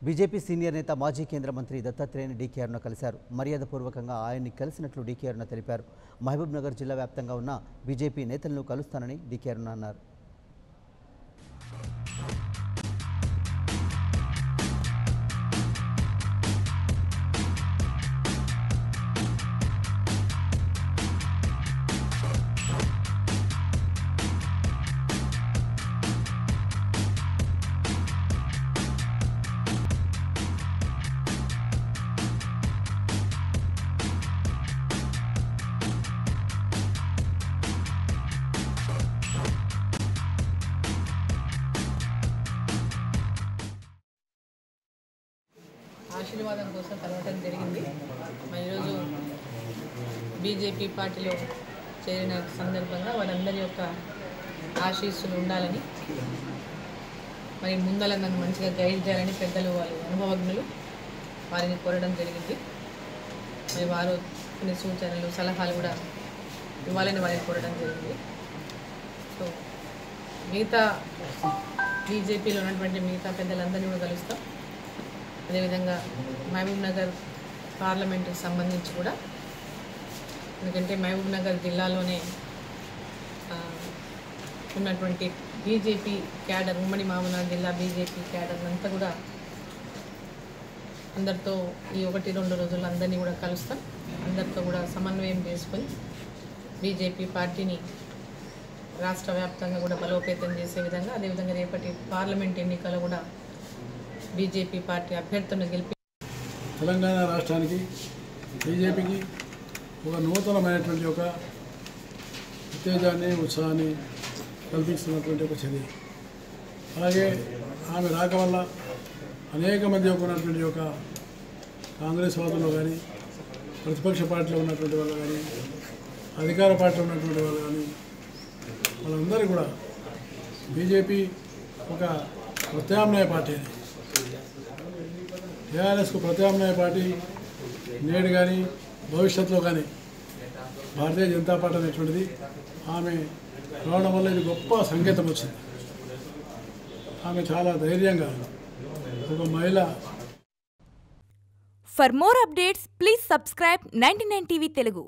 BJP senior నేత మాజీ కేంద్ర మంత్రి దత్తాత్రేయని డీకే అరుణ కలిశారు. మర్యాదపూర్వకంగా ఆయన్ని కలిసినట్లు డీకే అరుణ తెలిపారు. మహబూబ్ నగర్ జిల్లా వ్యాప్తంగా ఉన్న బీజేపీ నేతలను కలుస్తానని డీకే అరుణ అన్నారు. ఆశీర్వాదం కోసం కలవటం జరిగింది. మరి ఈరోజు బీజేపీ పార్టీలో చేరిన సందర్భంగా వారందరి యొక్క ఆశీస్సులు ఉండాలని, మరి ముందల నన్ను మంచిగా గైడ్ చేయాలని పెద్దలు వాళ్ళు అనుభవజ్ఞులు వారిని కోరడం జరిగింది. మరి వారు కొన్ని సూచనలు సలహాలు కూడా ఇవ్వాలని వారిని కోరడం జరిగింది. సో మిగతా బీజేపీలో ఉన్నటువంటి మిగతా పెద్దలందరినీ కూడా కలుస్తాం. అదేవిధంగా మహబూబ్ నగర్ పార్లమెంటుకు సంబంధించి కూడా, ఎందుకంటే మహబూబ్ నగర్ జిల్లాలోనే ఉన్నటువంటి బీజేపీ క్యాడర్, ఉమ్మడి మహబూబ్నగర్ జిల్లా బీజేపీ క్యాడర్ అంతా కూడా అందరితో ఈ 1-2 రోజుల్లో అందరినీ కూడా కలుస్తాం. అందరితో కూడా సమన్వయం చేసుకొని బీజేపీ పార్టీని రాష్ట్ర వ్యాప్తంగా కూడా బలోపేతం చేసే విధంగా, అదేవిధంగా రేపటి పార్లమెంట్ ఎన్నికలు కూడా బీజేపీ పార్టీ అభ్యర్థులను గెలిపి తెలంగాణ రాష్ట్రానికి బీజేపీకి ఒక నూతనమైనటువంటి ఒక ఉత్తేజాన్ని, ఉత్సాహాన్ని కల్పిస్తున్నటువంటి ఒక చర్య. అలాగే ఆమె రాక వల్ల అనేక మంది ఉన్నటువంటి ఒక కాంగ్రెస్ వాదులు కానీ, ప్రతిపక్ష పార్టీలో ఉన్నటువంటి వాళ్ళు కానీ, అధికార పార్టీలో ఉన్నటువంటి వాళ్ళు కానీ, వాళ్ళందరూ కూడా బీజేపీ ఒక ప్రత్యామ్నాయ పార్టీ అని, టీఆర్ఎస్కు ప్రత్యామ్నాయ పార్టీ నేడు కానీ భవిష్యత్తులో కానీ భారతీయ జనతా పార్టీ అనేటువంటిది ఆమె రావడం వల్ల ఇది గొప్ప సంకేతం వచ్చింది. ఆమె చాలా ధైర్యంగా ఒక మహిళ. For more updates, please subscribe 99 TV Telugu.